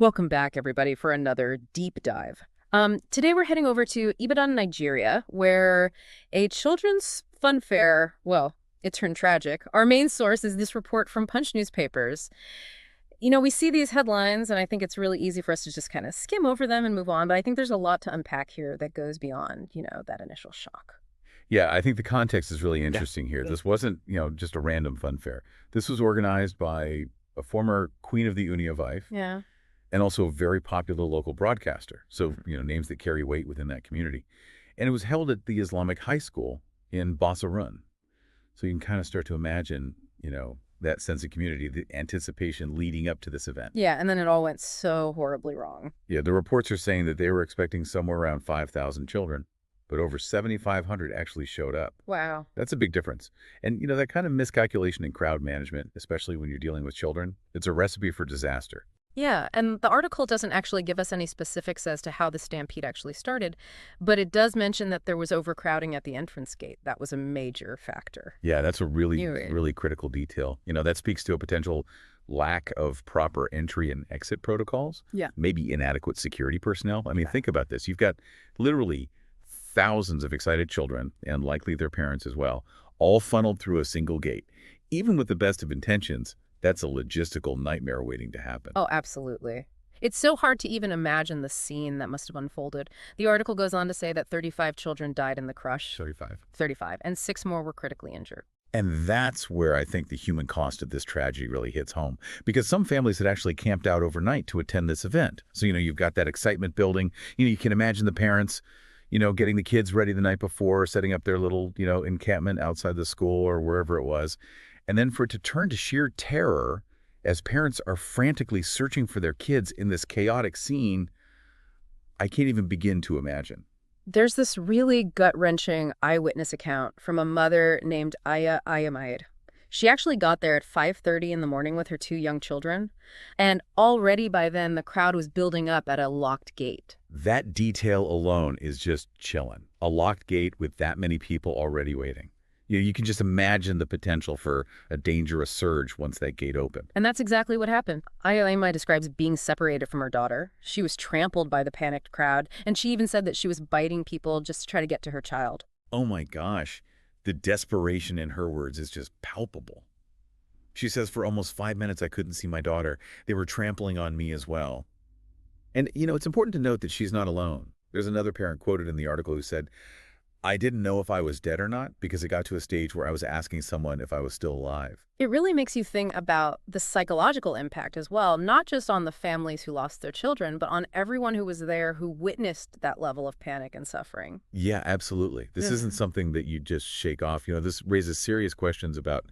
Welcome back, everybody, for another deep dive. Today we're heading over to Ibadan, Nigeria, where a children's fun fair, well, it turned tragic. Our main source is this report from Punch newspapers. We see these headlines, and I think it's really easy for us to just kind of skim over them and move on, but I think there's a lot to unpack here that goes beyond, that initial shock. Yeah, I think the context is really interesting here. This wasn't, just a random fun fair. This was organized by a former queen of the Ooni of Ife Yeah. and also a very popular local broadcaster. So, names that carry weight within that community. And it was held at the Islamic High School in Basarun. So you can kind of start to imagine, that sense of community, the anticipation leading up to this event. Yeah, and then it all went so horribly wrong. Yeah, the reports are saying that they were expecting somewhere around 5,000 children, but over 7,500 actually showed up. Wow. That's a big difference. And, that kind of miscalculation in crowd management, especially when you're dealing with children, it's a recipe for disaster. Yeah, and the article doesn't actually give us any specifics as to how the stampede actually started, but it does mention that there was overcrowding at the entrance gate. That was a major factor. Yeah, that's a really, Right. really critical detail. That speaks to a potential lack of proper entry and exit protocols. Yeah. Maybe inadequate security personnel. I mean, think about this. You've got literally thousands of excited children, and likely their parents as well, all funneled through a single gate. Even with the best of intentions, that's a logistical nightmare waiting to happen. Oh, absolutely. It's so hard to even imagine the scene that must have unfolded. The article goes on to say that 35 children died in the crush. 35, and 6 more were critically injured. And that's where I think the human cost of this tragedy really hits home, because some families had actually camped out overnight to attend this event. So, you've got that excitement building. You can imagine the parents, getting the kids ready the night before, setting up their little, encampment outside the school or wherever it was. And then for it to turn to sheer terror as parents are frantically searching for their kids in this chaotic scene, I can't even begin to imagine. There's this really gut-wrenching eyewitness account from a mother named Aya Ayamaid. She actually got there at 5:30 in the morning with her 2 young children, and already by then the crowd was building up at a locked gate. That detail alone is just chilling. A locked gate with that many people already waiting. You can just imagine the potential for a dangerous surge once that gate opened. And that's exactly what happened. Ayamaid describes being separated from her daughter. She was trampled by the panicked crowd, and she even said that she was biting people just to try to get to her child. Oh my gosh. The desperation in her words is just palpable. She says, for almost 5 minutes, I couldn't see my daughter. They were trampling on me as well. And, it's important to note that she's not alone. There's another parent quoted in the article who said, I didn't know if I was dead or not because it got to a stage where I was asking someone if I was still alive. It really makes you think about the psychological impact as well, not just on the families who lost their children, but on everyone who was there who witnessed that level of panic and suffering. Yeah, absolutely. This isn't something that you just shake off. This raises serious questions about,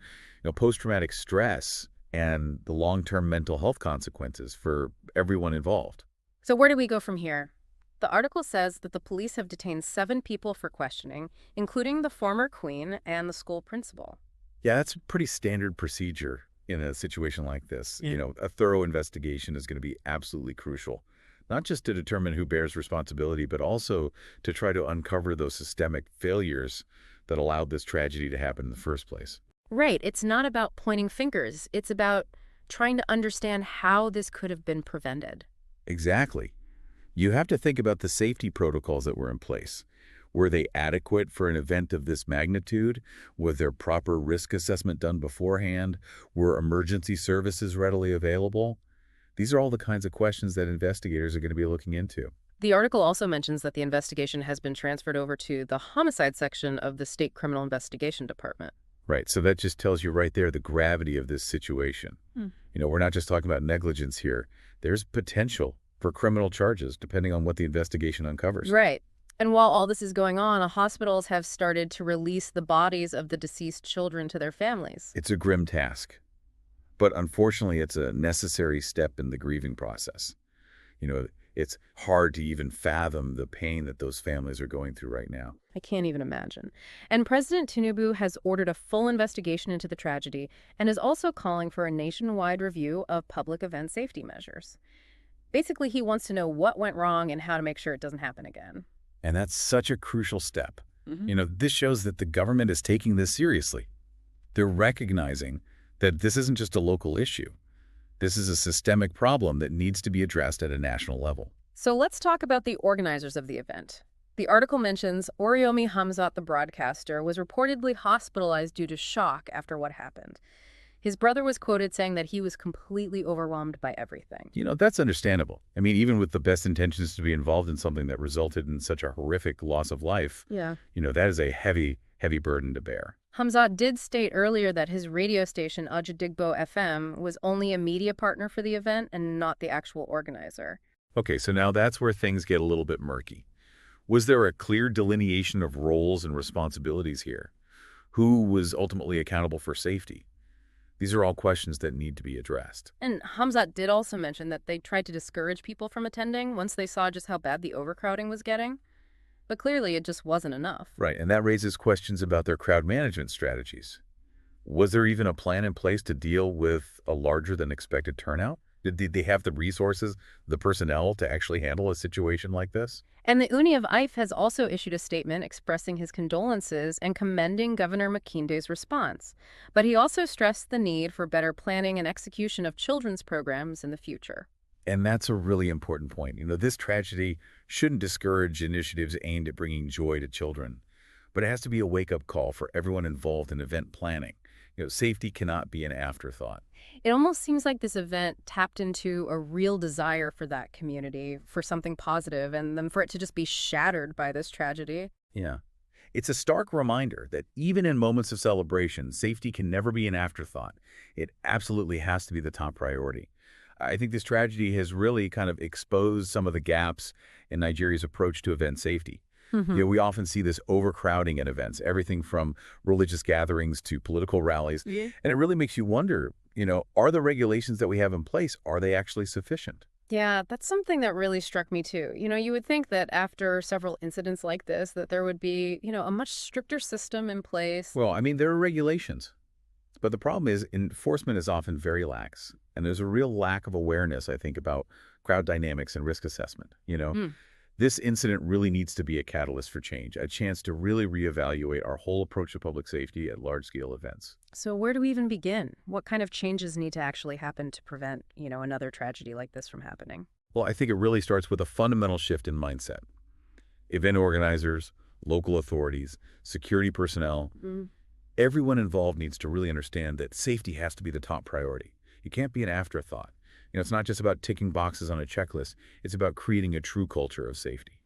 post-traumatic stress and the long-term mental health consequences for everyone involved. So where do we go from here? The article says that the police have detained 7 people for questioning, including the former queen and the school principal. Yeah, that's a pretty standard procedure in a situation like this. A thorough investigation is going to be absolutely crucial, not just to determine who bears responsibility, but also to try to uncover those systemic failures that allowed this tragedy to happen in the first place. Right. It's not about pointing fingers. It's about trying to understand how this could have been prevented. Exactly. You have to think about the safety protocols that were in place. Were they adequate for an event of this magnitude? Was there proper risk assessment done beforehand? Were emergency services readily available? These are all the kinds of questions that investigators are going to be looking into. The article also mentions that the investigation has been transferred over to the homicide section of the State Criminal Investigation Department. Right, so that just tells you right there the gravity of this situation. We're not just talking about negligence here. There's potential for criminal charges, depending on what the investigation uncovers. Right. And while all this is going on, hospitals have started to release the bodies of the deceased children to their families. It's a grim task, but unfortunately, it's a necessary step in the grieving process. It's hard to even fathom the pain that those families are going through right now. I can't even imagine. And President Tinubu has ordered a full investigation into the tragedy and is also calling for a nationwide review of public event safety measures. Basically, he wants to know what went wrong and how to make sure it doesn't happen again. And that's such a crucial step. This shows that the government is taking this seriously. They're recognizing that this isn't just a local issue. This is a systemic problem that needs to be addressed at a national level. So let's talk about the organizers of the event. The article mentions Oriomi Hamzat, the broadcaster, was reportedly hospitalized due to shock after what happened. His brother was quoted saying that he was completely overwhelmed by everything. That's understandable. I mean, even with the best intentions to be involved in something that resulted in such a horrific loss of life, Yeah. that is a heavy, heavy burden to bear. Hamzat did state earlier that his radio station, Ajadigbo FM, was only a media partner for the event and not the actual organizer. Okay, so now that's where things get a little bit murky. Was there a clear delineation of roles and responsibilities here? Who was ultimately accountable for safety? These are all questions that need to be addressed. And Hamzat did also mention that they tried to discourage people from attending once they saw just how bad the overcrowding was getting. But clearly it just wasn't enough. Right, and that raises questions about their crowd management strategies. Was there even a plan in place to deal with a larger than expected turnout? Did they have the resources, the personnel to actually handle a situation like this? And the Ooni of Ife has also issued a statement expressing his condolences and commending Governor Makinde's response. But he also stressed the need for better planning and execution of children's programs in the future. And that's a really important point. This tragedy shouldn't discourage initiatives aimed at bringing joy to children, but it has to be a wake-up call for everyone involved in event planning. Safety cannot be an afterthought. It almost seems like this event tapped into a real desire for that community, for something positive, and then for it to just be shattered by this tragedy. Yeah. It's a stark reminder that even in moments of celebration, safety can never be an afterthought. It absolutely has to be the top priority. I think this tragedy has really kind of exposed some of the gaps in Nigeria's approach to event safety. We often see this overcrowding at events, everything from religious gatherings to political rallies. Yeah. And it really makes you wonder, are the regulations that we have in place, are they actually sufficient? Yeah, that's something that really struck me too. You would think that after several incidents like this, that there would be, a much stricter system in place. Well, I mean, there are regulations, but the problem is enforcement is often very lax. And there's a real lack of awareness, I think, about crowd dynamics and risk assessment. This incident really needs to be a catalyst for change, a chance to really reevaluate our whole approach to public safety at large-scale events. So where do we even begin? What kind of changes need to actually happen to prevent, another tragedy like this from happening? Well, I think it really starts with a fundamental shift in mindset. Event organizers, local authorities, security personnel, everyone involved needs to really understand that safety has to be the top priority. It can't be an afterthought. It's not just about ticking boxes on a checklist. It's about creating a true culture of safety.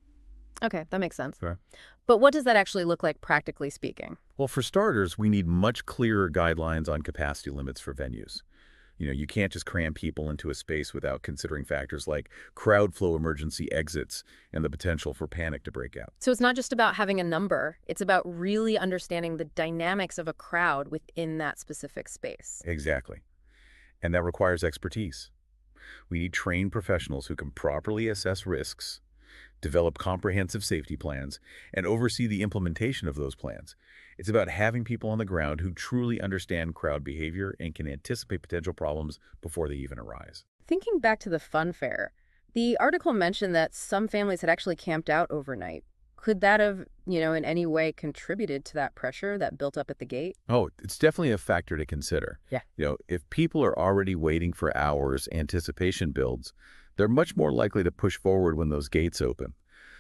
Okay, that makes sense. Sure. But what does that actually look like, practically speaking? Well, for starters, we need much clearer guidelines on capacity limits for venues. You can't just cram people into a space without considering factors like crowd flow emergency exits and the potential for panic to break out. So it's not just about having a number. It's about really understanding the dynamics of a crowd within that specific space. Exactly. And that requires expertise. We need trained professionals who can properly assess risks, develop comprehensive safety plans, and oversee the implementation of those plans. It's about having people on the ground who truly understand crowd behavior and can anticipate potential problems before they even arise. Thinking back to the Funfair, the article mentioned that some families had actually camped out overnight. Could that have, in any way contributed to that pressure that built up at the gate? Oh, it's definitely a factor to consider. Yeah. If people are already waiting for hours, anticipation builds, they're much more likely to push forward when those gates open.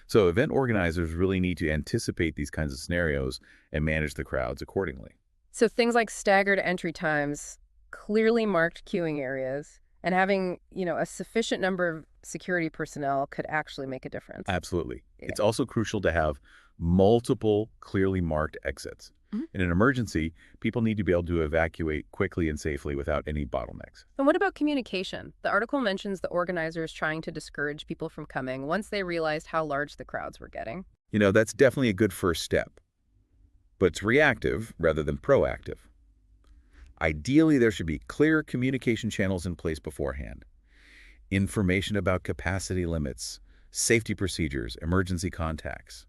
So event organizers really need to anticipate these kinds of scenarios and manage the crowds accordingly. So things like staggered entry times, clearly marked queuing areas, and having, a sufficient number of security personnel could actually make a difference. Absolutely. Yeah. It's also crucial to have multiple clearly marked exits. In an emergency, people need to be able to evacuate quickly and safely without any bottlenecks. And what about communication? The article mentions the organizers trying to discourage people from coming once they realized how large the crowds were getting. That's definitely a good first step. But it's reactive rather than proactive. Ideally, there should be clear communication channels in place beforehand. Information about capacity limits, safety procedures, emergency contacts.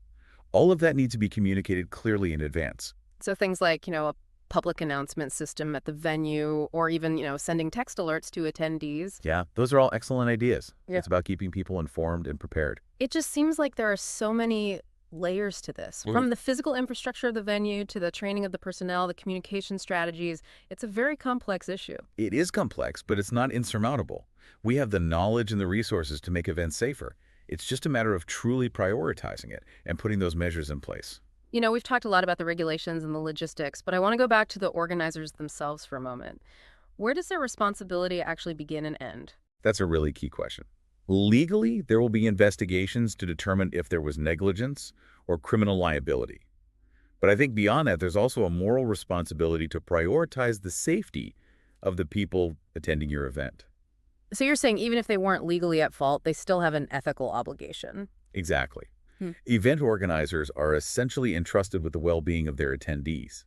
All of that needs to be communicated clearly in advance. So things like, a public announcement system at the venue, or even, sending text alerts to attendees. Yeah, those are all excellent ideas. Yeah. It's about keeping people informed and prepared. It just seems like there are so many layers to this. Well, From the physical infrastructure of the venue to the training of the personnel, the communication strategies, it's a very complex issue. it is complex, but it's not insurmountable. We have the knowledge and the resources to make events safer. It's just a matter of truly prioritizing it and putting those measures in place. We've talked a lot about the regulations and the logistics, but I want to go back to the organizers themselves for a moment. Where does their responsibility actually begin and end? That's a really key question. Legally, there will be investigations to determine if there was negligence or criminal liability. But I think beyond that, there's also a moral responsibility to prioritize the safety of the people attending your event. So you're saying even if they weren't legally at fault, they still have an ethical obligation? Exactly. Hmm. Event organizers are essentially entrusted with the well-being of their attendees.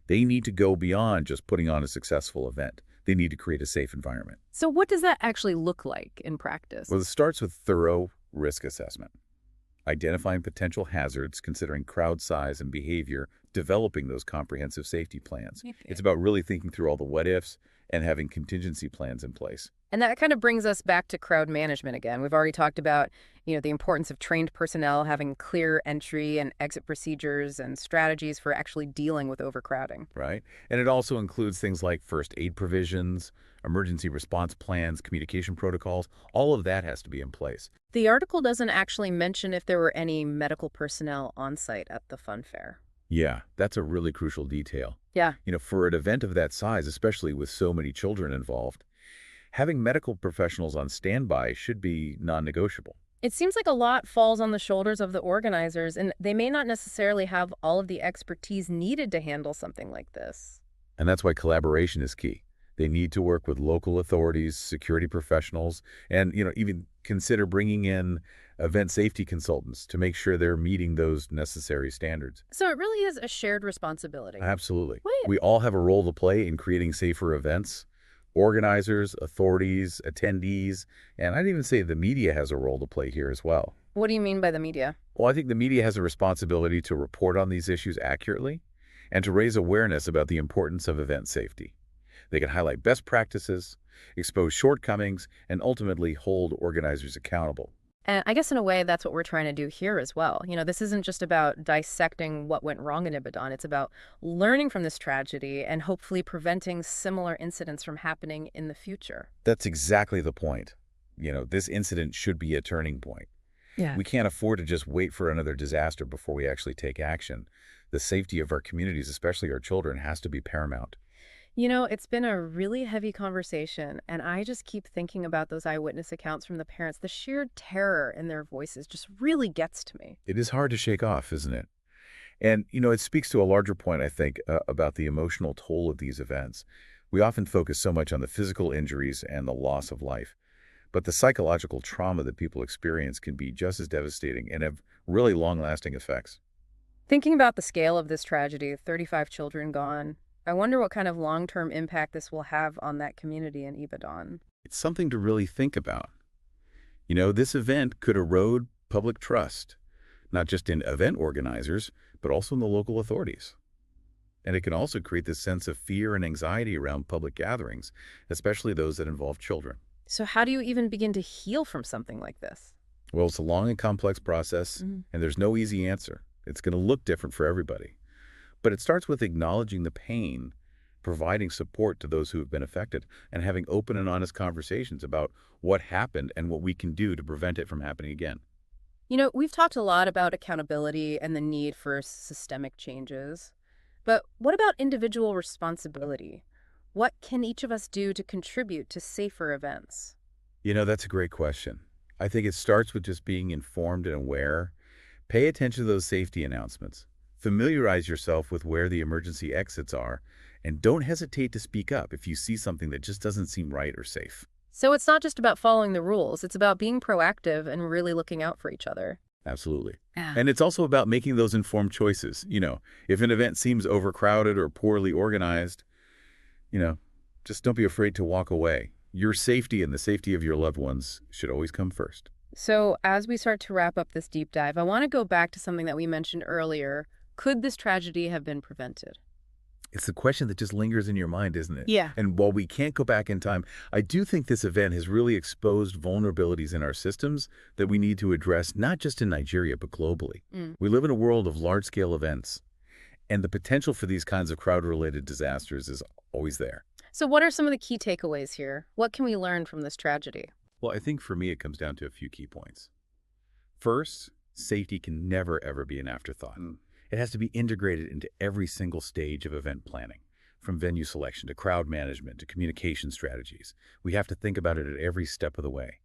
They need to go beyond just putting on a successful event. They need to create a safe environment. So what does that actually look like in practice? Well, it starts with thorough risk assessment, identifying potential hazards, considering crowd size and behavior, developing those comprehensive safety plans. Okay. It's about really thinking through all the what-ifs and having contingency plans in place. And that kind of brings us back to crowd management again. We've already talked about, the importance of trained personnel having clear entry and exit procedures and strategies for actually dealing with overcrowding. Right? And it also includes things like first aid provisions, emergency response plans, communication protocols. All of that has to be in place. The article doesn't actually mention if there were any medical personnel on site at the funfair. Yeah, that's a really crucial detail. Yeah. For an event of that size, especially with so many children involved, having medical professionals on standby should be non-negotiable. It seems like a lot falls on the shoulders of the organizers, and they may not necessarily have all of the expertise needed to handle something like this. And that's why collaboration is key. They need to work with local authorities, security professionals, and even consider bringing in event safety consultants to make sure they're meeting those necessary standards. So it really is a shared responsibility. Absolutely. Wait. We all have a role to play in creating safer events. Organizers, authorities, attendees, and I'd even say the media has a role to play here as well. What do you mean by the media? Well, I think the media has a responsibility to report on these issues accurately and to raise awareness about the importance of event safety. They can highlight best practices, expose shortcomings, and ultimately hold organizers accountable. And I guess in a way, that's what we're trying to do here as well. This isn't just about dissecting what went wrong in Ibadan. It's about learning from this tragedy and hopefully preventing similar incidents from happening in the future. That's exactly the point. This incident should be a turning point. Yeah. We can't afford to just wait for another disaster before we actually take action. The safety of our communities, especially our children, has to be paramount. It's been a really heavy conversation, and I just keep thinking about those eyewitness accounts from the parents. The sheer terror in their voices just really gets to me. It is hard to shake off, isn't it? And, it speaks to a larger point, I think, about the emotional toll of these events. We often focus so much on the physical injuries and the loss of life, but the psychological trauma that people experience can be just as devastating and have really long-lasting effects. Thinking about the scale of this tragedy, 35 children gone, I wonder what kind of long-term impact this will have on that community in Ibadan. It's something to really think about. This event could erode public trust, not just in event organizers, but also in the local authorities. And it can also create this sense of fear and anxiety around public gatherings, especially those that involve children. So how do you even begin to heal from something like this? Well, it's a long and complex process, and there's no easy answer. It's going to look different for everybody. But it starts with acknowledging the pain, providing support to those who have been affected, and having open and honest conversations about what happened and what we can do to prevent it from happening again. We've talked a lot about accountability and the need for systemic changes. But what about individual responsibility? What can each of us do to contribute to safer events? That's a great question. I think it starts with just being informed and aware. Pay attention to those safety announcements. Familiarize yourself with where the emergency exits are, and don't hesitate to speak up if you see something that just doesn't seem right or safe. So it's not just about following the rules. It's about being proactive and really looking out for each other. Absolutely. Yeah. And it's also about making those informed choices. If an event seems overcrowded or poorly organized, just don't be afraid to walk away. Your safety and the safety of your loved ones should always come first. So as we start to wrap up this deep dive, I want to go back to something that we mentioned earlier. Could this tragedy have been prevented? It's the question that just lingers in your mind, isn't it? Yeah. And while we can't go back in time, I do think this event has really exposed vulnerabilities in our systems that we need to address, not just in Nigeria, but globally. Mm. We live in a world of large-scale events, and the potential for these kinds of crowd-related disasters is always there. So what are some of the key takeaways here? What can we learn from this tragedy? Well, I think for me, it comes down to a few key points. First, safety can never, ever be an afterthought. It has to be integrated into every single stage of event planning, from venue selection to crowd management to communication strategies. We have to think about it at every step of the way.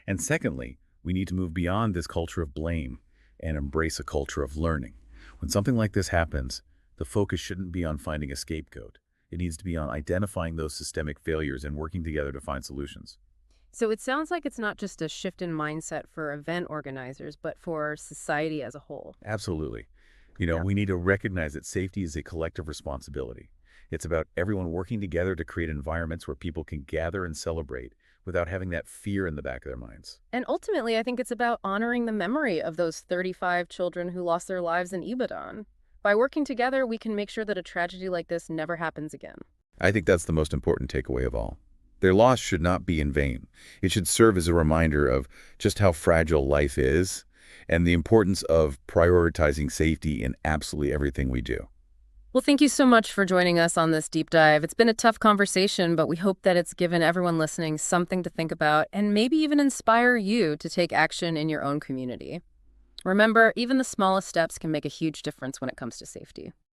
And secondly, we need to move beyond this culture of blame and embrace a culture of learning. When something like this happens, the focus shouldn't be on finding a scapegoat. It needs to be on identifying those systemic failures and working together to find solutions. So it sounds like it's not just a shift in mindset for event organizers, but for society as a whole. Absolutely. Yeah. We need to recognize that safety is a collective responsibility. It's about everyone working together to create environments where people can gather and celebrate without having that fear in the back of their minds. And ultimately, I think it's about honoring the memory of those 35 children who lost their lives in Ibadan. By working together, we can make sure that a tragedy like this never happens again. I think that's the most important takeaway of all. Their loss should not be in vain. It should serve as a reminder of just how fragile life is and the importance of prioritizing safety in absolutely everything we do. Well, thank you so much for joining us on this deep dive. It's been a tough conversation, but we hope that it's given everyone listening something to think about and maybe even inspire you to take action in your own community. Remember, even the smallest steps can make a huge difference when it comes to safety.